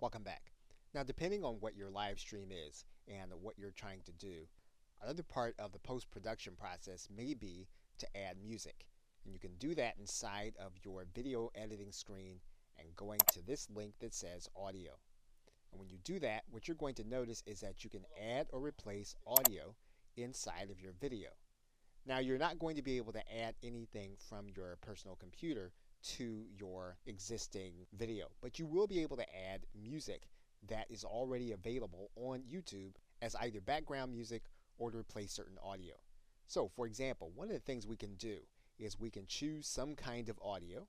Welcome back. Now, depending on what your live stream is and what you're trying to do, another part of the post-production process may be to add music. And you can do that inside of your video editing screen and going to this link that says audio. And when you do that, what you're going to notice is that you can add or replace audio inside of your video. Now, you're not going to be able to add anything from your personal computer to your existing video, but you will be able to add music that is already available on YouTube as either background music or to replace certain audio. So, for example, one of the things we can do is we can choose some kind of audio.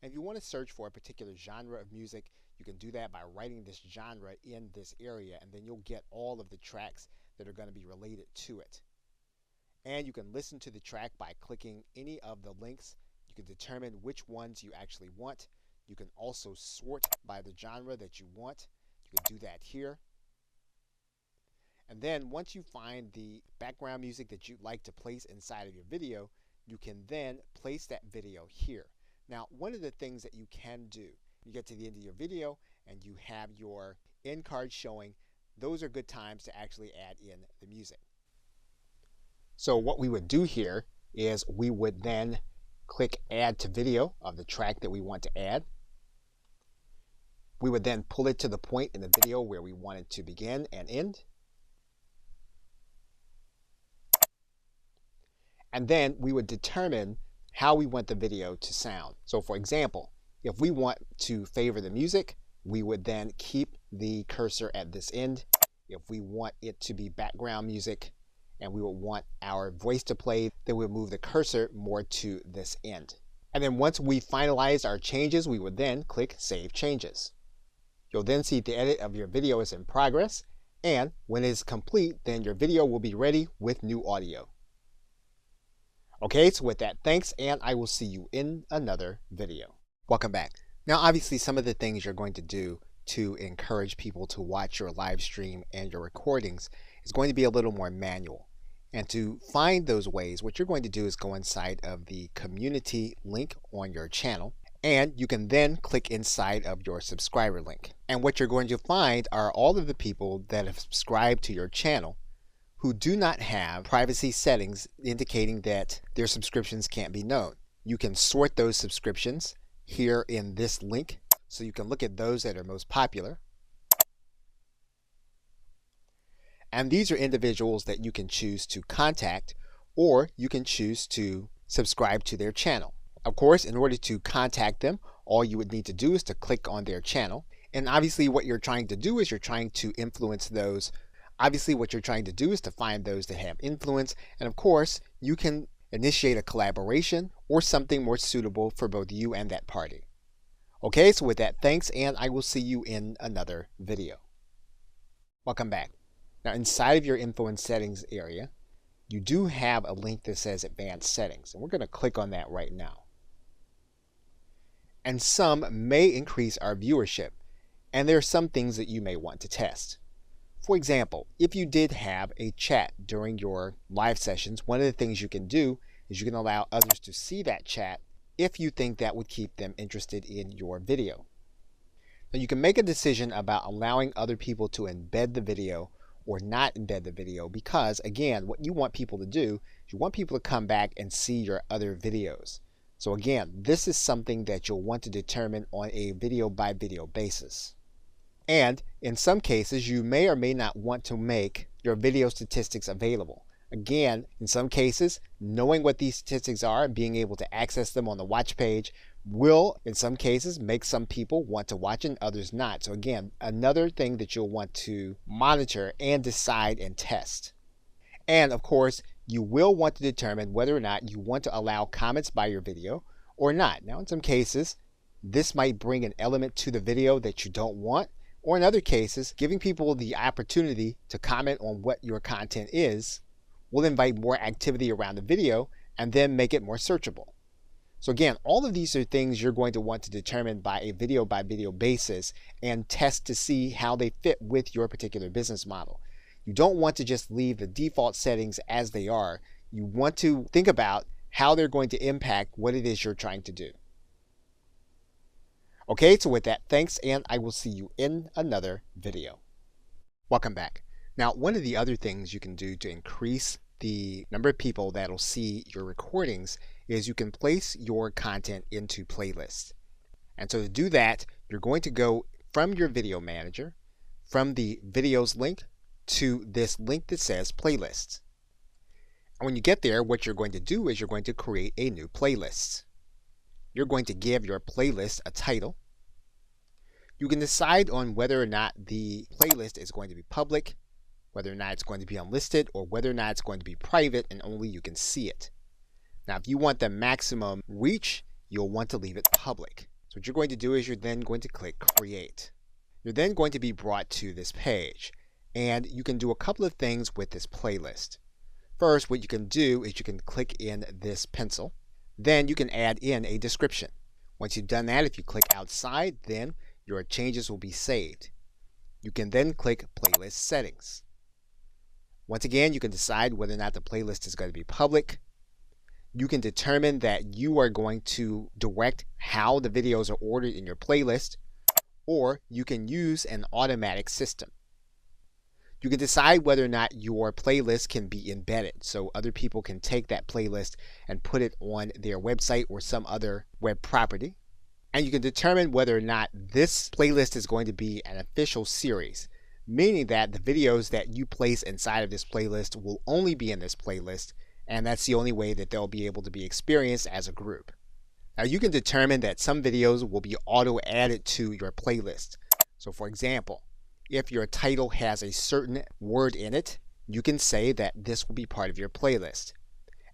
And if you want to search for a particular genre of music, you can do that by writing this genre in this area, and then you'll get all of the tracks that are going to be related to it. And you can listen to the track by clicking any of the links. You can determine which ones you actually want. You can also sort by the genre that you want. You can do that here. And then once you find the background music that you'd like to place inside of your video, you can then place that video here. Now, one of the things that you can do, you get to the end of your video and you have your end card showing, those are good times to actually add in the music. So what we would do here is we would then click add to video of the track that we want to add. We would then pull it to the point in the video where we want it to begin and end. And then we would determine how we want the video to sound. So for example, if we want to favor the music, we would then keep the cursor at this end. If we want it to be background music and we would want our voice to play, then we'll move the cursor more to this end. And then once we finalize our changes, we would then click Save Changes. You'll then see the edit of your video is in progress, and when it is complete, then your video will be ready with new audio. Okay, so with that, thanks, and I will see you in another video. Welcome back. Now, obviously, some of the things you're going to do to encourage people to watch your live stream and your recordings is going to be a little more manual. And to find those ways, what you're going to do is go inside of the community link on your channel, and you can then click inside of your subscriber link. And what you're going to find are all of the people that have subscribed to your channel who do not have privacy settings indicating that their subscriptions can't be known. You can sort those subscriptions here in this link, so you can look at those that are most popular. And these are individuals that you can choose to contact, or you can choose to subscribe to their channel. Of course, in order to contact them, all you would need to do is to click on their channel. And obviously what you're trying to do is you're trying to influence those. Obviously what you're trying to do is to find those that have influence. And of course, you can initiate a collaboration or something more suitable for both you and that party. Okay, so with that, thanks, and I will see you in another video. Welcome back. Now, inside of your influence settings area, you do have a link that says advanced settings, and we're going to click on that right now. And some may increase our viewership, and there are some things that you may want to test. For example, if you did have a chat during your live sessions, one of the things you can do is you can allow others to see that chat if you think that would keep them interested in your video. Now, you can make a decision about allowing other people to embed the video or not embed the video, because again, what you want people to do is you want people to come back and see your other videos. So again, this is something that you'll want to determine on a video by video basis. And in some cases, you may or may not want to make your video statistics available. Again, in some cases, knowing what these statistics are and being able to access them on the watch page will, in some cases, make some people want to watch and others not. So again, another thing that you'll want to monitor and decide and test. And of course, you will want to determine whether or not you want to allow comments by your video or not. Now, in some cases, this might bring an element to the video that you don't want, or in other cases, giving people the opportunity to comment on what your content is will invite more activity around the video and then make it more searchable. So again, all of these are things you're going to want to determine by video basis and test to see how they fit with your particular business model. You don't want to just leave the default settings as they are. You want to think about how they're going to impact what it is you're trying to do. Okay, so with that, thanks, and I will see you in another video. Welcome back. Now, one of the other things you can do to increase the number of people that'll see your recordings is you can place your content into playlists. And so to do that, you're going to go from your video manager, from the videos link to this link that says playlists. And when you get there, what you're going to do is you're going to create a new playlist. You're going to give your playlist a title. You can decide on whether or not the playlist is going to be public, whether or not it's going to be unlisted, or whether or not it's going to be private and only you can see it. Now, if you want the maximum reach, you'll want to leave it public. So what you're going to do is you're then going to click Create. You're then going to be brought to this page, and you can do a couple of things with this playlist. First, what you can do is you can click in this pencil. Then you can add in a description. Once you've done that, if you click outside, then your changes will be saved. You can then click Playlist Settings. Once again, you can decide whether or not the playlist is going to be public. You can determine that you are going to direct how the videos are ordered in your playlist, or you can use an automatic system. You can decide whether or not your playlist can be embedded, so other people can take that playlist and put it on their website or some other web property. And you can determine whether or not this playlist is going to be an official series, meaning that the videos that you place inside of this playlist will only be in this playlist, and that's the only way that they'll be able to be experienced as a group. Now, you can determine that some videos will be auto-added to your playlist. So for example, if your title has a certain word in it, you can say that this will be part of your playlist.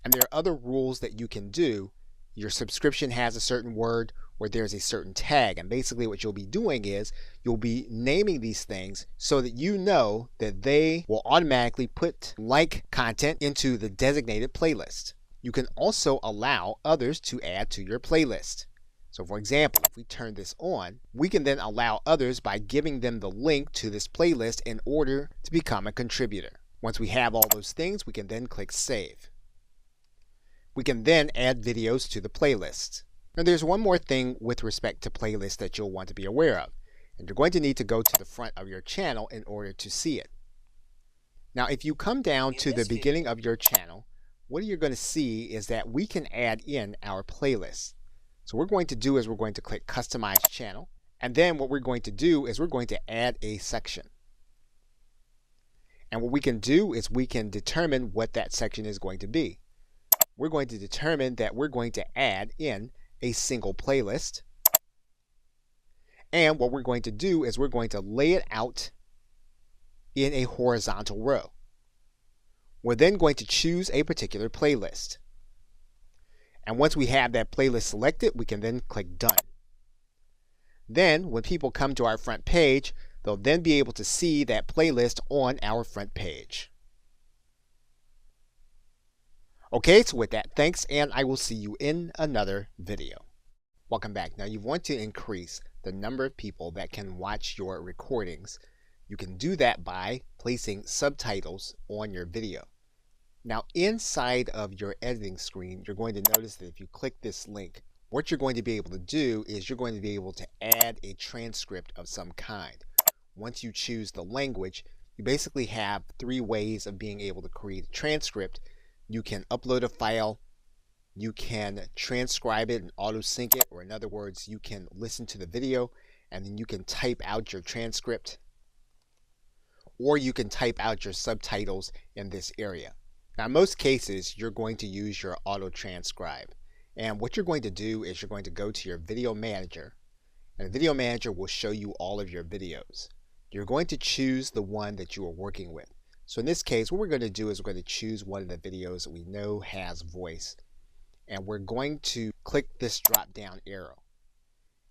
And there are other rules that you can do. Your subscription has a certain word, or there's a certain tag, and basically what you'll be doing is you'll be naming these things so that you know that they will automatically put like content into the designated playlist. You can also allow others to add to your playlist. So for example, if we turn this on, we can then allow others by giving them the link to this playlist in order to become a contributor. Once we have all those things, we can then click Save. We can then add videos to the playlist. Now there's one more thing with respect to playlists that you'll want to be aware of, and you're going to need to go to the front of your channel in order to see it. Now if you come down to the beginning of your channel, what you're going to see is that we can add in our playlist. So what we're going to do is we're going to click Customize Channel, and then what we're going to do is we're going to add a section. And what we can do is we can determine what that section is going to be. We're going to determine that we're going to add in a single playlist. And what we're going to do is we're going to lay it out in a horizontal row. We're then going to choose a particular playlist. And once we have that playlist selected, we can then click Done. Then when people come to our front page, they'll then be able to see that playlist on our front page. Okay, so with that, thanks, and I will see you in another video. Welcome back. Now you want to increase the number of people that can watch your recordings. You can do that by placing subtitles on your video. Now inside of your editing screen, you're going to notice that if you click this link, what you're going to be able to do is you're going to be able to add a transcript of some kind. Once you choose the language, you basically have 3 ways of being able to create a transcript. You can upload a file, you can transcribe it and auto sync it, or in other words, you can listen to the video and then you can type out your transcript, or you can type out your subtitles in this area. Now in most cases, you're going to use your auto transcribe. And what you're going to do is you're going to go to your video manager, and the video manager will show you all of your videos. You're going to choose the one that you are working with. So in this case, what we're going to do is we're going to choose one of the videos that we know has voice. And we're going to click this drop down arrow.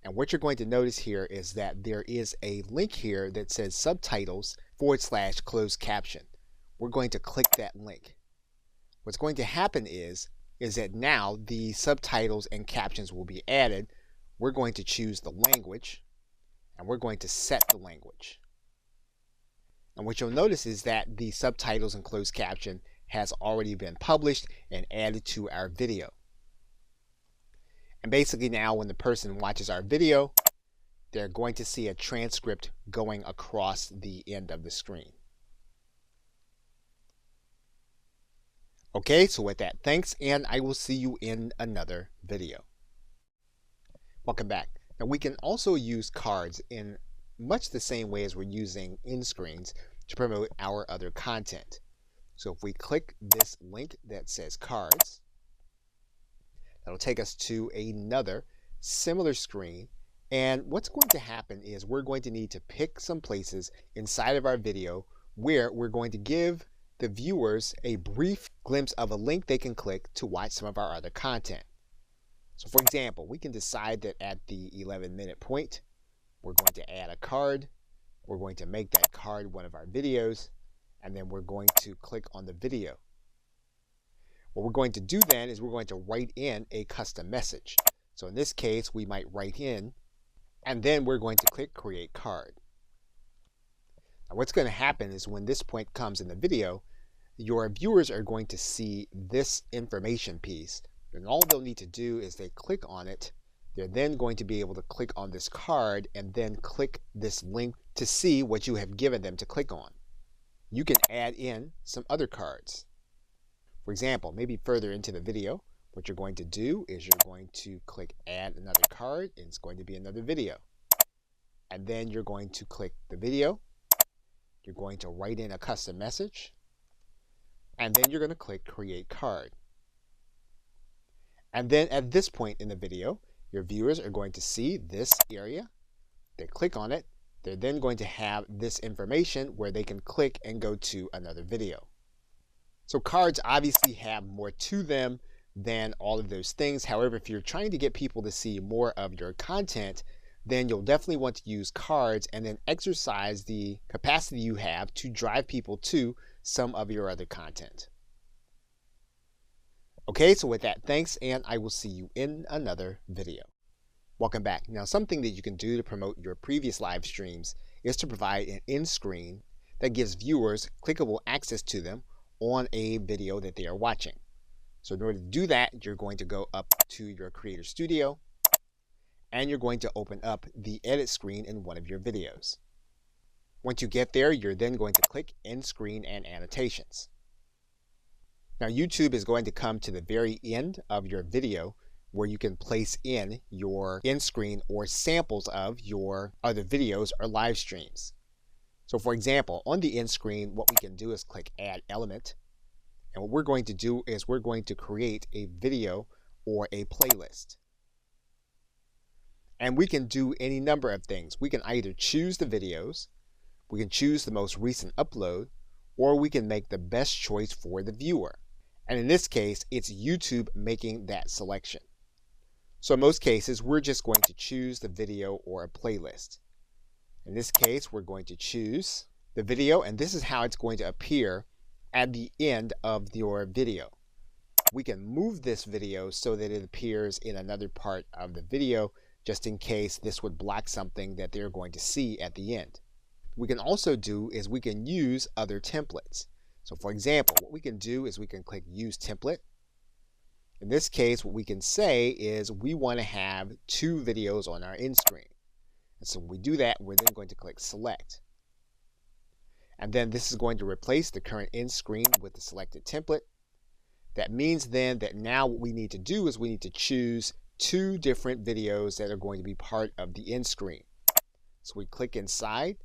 And what you're going to notice here is that there is a link here that says subtitles/closed caption. We're going to click that link. What's going to happen is that now the subtitles and captions will be added. We're going to choose the language, and we're going to set the language. And what you'll notice is that the subtitles and closed caption has already been published and added to our video. And basically now when the person watches our video, they're going to see a transcript going across the end of the screen. Okay, so with that, thanks, and I will see you in another video. Welcome back. Now we can also use cards in much the same way as we're using end screens to promote our other content. So if we click this link that says cards, that'll take us to another similar screen. And what's going to happen is we're going to need to pick some places inside of our video where we're going to give the viewers a brief glimpse of a link they can click to watch some of our other content. So for example, we can decide that at the 11-minute point, we're going to add a card. We're going to make that card one of our videos, and then we're going to click on the video. What we're going to do then is we're going to write in a custom message. So in this case, we might write in, and then we're going to click Create Card. Now what's going to happen is when this point comes in the video, your viewers are going to see this information piece, and all they'll need to do is they click on it. They're then going to be able to click on this card and then click this link to see what you have given them to click on. You can add in some other cards. For example, maybe further into the video, what you're going to do is you're going to click Add Another Card, and it's going to be another video. And then you're going to click the video. You're going to write in a custom message, and then you're going to click Create Card. And then at this point in the video, your viewers are going to see this area. They click on it. They're then going to have this information where they can click and go to another video. So cards obviously have more to them than all of those things. However, if you're trying to get people to see more of your content, then you'll definitely want to use cards and then exercise the capacity you have to drive people to some of your other content. Okay, so with that, thanks, and I will see you in another video. Welcome back. Now, something that you can do to promote your previous live streams is to provide an end screen that gives viewers clickable access to them on a video that they are watching. So in order to do that, you're going to go up to your Creator Studio, and you're going to open up the edit screen in one of your videos. Once you get there, you're then going to click End Screen and Annotations. Now YouTube is going to come to the very end of your video where you can place in your end screen or samples of your other videos or live streams. So for example, on the end screen, what we can do is click Add Element. And what we're going to do is we're going to create a video or a playlist. And we can do any number of things. We can either choose the videos, we can choose the most recent upload, or we can make the best choice for the viewer. And in this case, it's YouTube making that selection. So in most cases, we're just going to choose the video or a playlist. In this case, we're going to choose the video, and this is how it's going to appear at the end of your video. We can move this video so that it appears in another part of the video, just in case this would block something that they're going to see at the end. What we can also do is we can use other templates. So for example, what we can do is we can click Use Template. In this case, what we can say is we want to have 2 videos on our end screen. And so when we do that, we're then going to click Select. And then this is going to replace the current end screen with the selected template. That means then that now what we need to do is we need to choose 2 different videos that are going to be part of the end screen. So we click inside,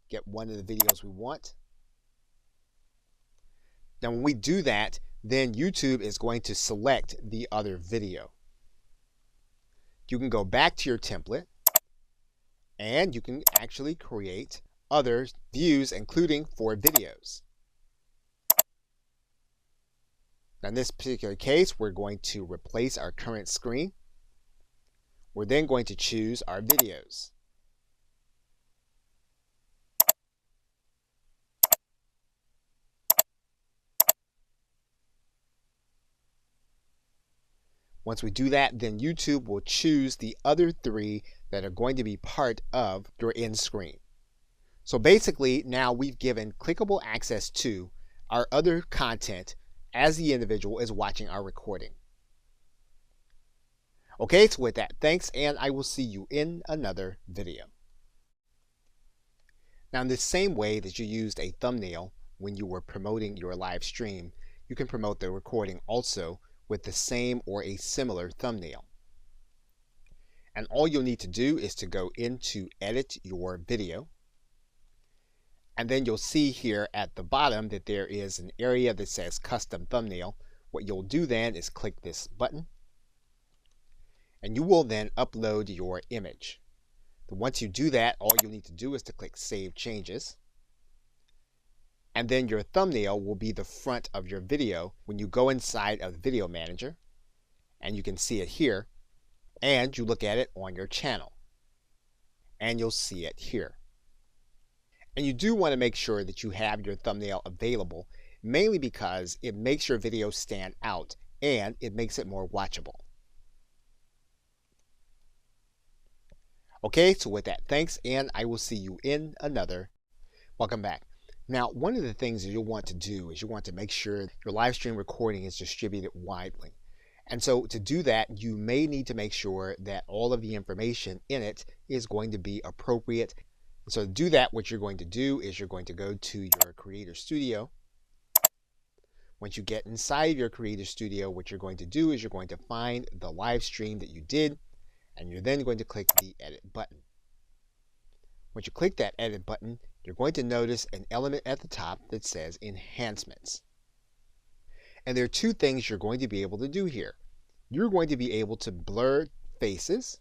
get one of the videos we want. Now when we do that, then YouTube is going to select the other video. You can go back to your template and you can actually create other views, including for videos. Now in this particular case, we're going to replace our current screen. We're then going to choose our videos. Once we do that, then YouTube will choose the other 3 that are going to be part of your end screen. So basically, now we've given clickable access to our other content as the individual is watching our recording. Okay, so with that, thanks, and I will see you in another video. Now, in the same way that you used a thumbnail when you were promoting your live stream, you can promote the recording also with the same or a similar thumbnail. And all you'll need to do is to go into edit your video. And then you'll see here at the bottom that there is an area that says custom thumbnail. What you'll do then is click this button, and you will then upload your image. Once you do that, all you'll need to do is to click Save Changes. And then your thumbnail will be the front of your video when you go inside of the Video Manager, and you can see it here, and you look at it on your channel, and you'll see it here. And you do want to make sure that you have your thumbnail available, mainly because it makes your video stand out and it makes it more watchable. Okay, so with that, thanks, and I will see you in another. Welcome back. Now, one of the things that you'll want to do is you want to make sure your live stream recording is distributed widely. And so to do that, you may need to make sure that all of the information in it is going to be appropriate. So to do that, what you're going to do is you're going to go to your Creator Studio. Once you get inside of your Creator Studio, what you're going to do is you're going to find the live stream that you did, and you're then going to click the Edit button. Once you click that Edit button, you're going to notice an element at the top that says Enhancements. And there are two things you're going to be able to do here. You're going to be able to blur faces,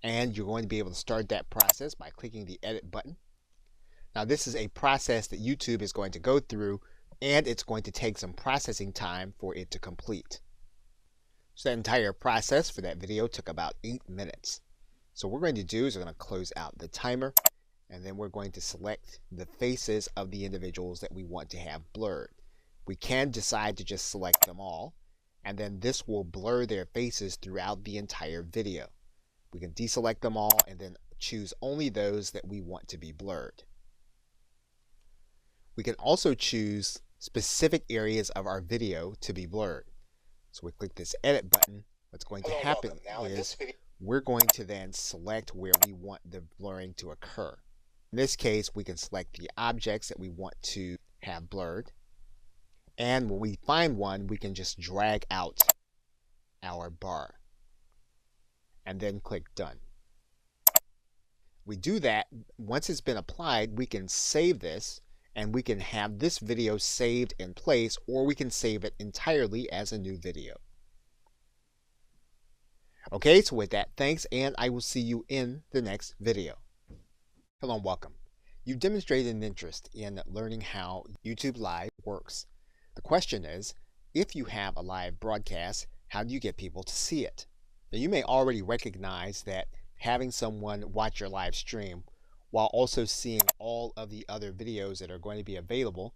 and you're going to be able to start that process by clicking the Edit button. Now, this is a process that YouTube is going to go through, and it's going to take some processing time for it to complete. So that entire process for that video took about 8 minutes. So what we're going to do is we're going to close out the timer, and then we're going to select the faces of the individuals that we want to have blurred. We can decide to just select them all, and then this will blur their faces throughout the entire video. We can deselect them all and then choose only those that we want to be blurred. We can also choose specific areas of our video to be blurred. So we click this Edit button. What's going to happen is we're going to then select where we want the blurring to occur. In this case, we can select the objects that we want to have blurred. And when we find one, we can just drag out our bar and then click Done. We do that. Once it's been applied, we can save this, and we can have this video saved in place, or we can save it entirely as a new video. Okay, so with that, thanks, and I will see you in the next video. Hello and welcome. You've demonstrated an interest in learning how YouTube Live works. The question is, if you have a live broadcast, how do you get people to see it? Now, you may already recognize that having someone watch your live stream while also seeing all of the other videos that are going to be available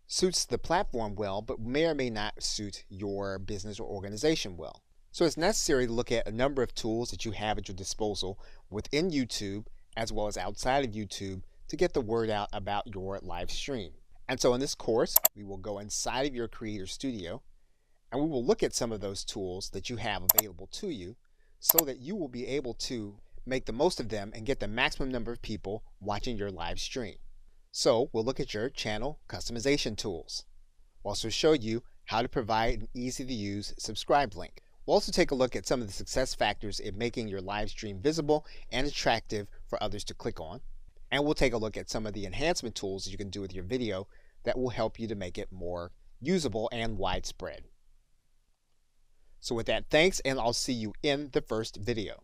suits the platform well, but may or may not suit your business or organization well. So it's necessary to look at a number of tools that you have at your disposal within YouTube as well as outside of YouTube to get the word out about your live stream. And so in this course, we will go inside of your Creator Studio, and we will look at some of those tools that you have available to you so that you will be able to make the most of them and get the maximum number of people watching your live stream. So we'll look at your channel customization tools. We'll also show you how to provide an easy-to-use subscribe link. We'll also take a look at some of the success factors in making your live stream visible and attractive for others to click on. And we'll take a look at some of the enhancement tools that you can do with your video that will help you to make it more usable and widespread. So with that, thanks, and I'll see you in the first video.